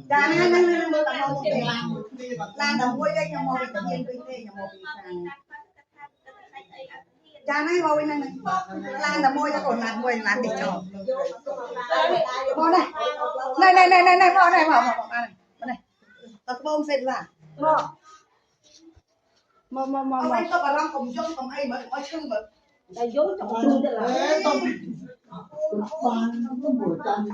Cha này năng mơ tao mơ cái lan đầu môi đây nhà mơ bị tự nhiên cái thế nhà mơ bị sang cha này mơ bên này lan đầu môi cho còn lan để cho mơ này mơ này này tao bông xịt là mơ anh có bà long cùng chung cùng ai mà có chung mà đại dối trong chung thế là ban nó có buổi trăng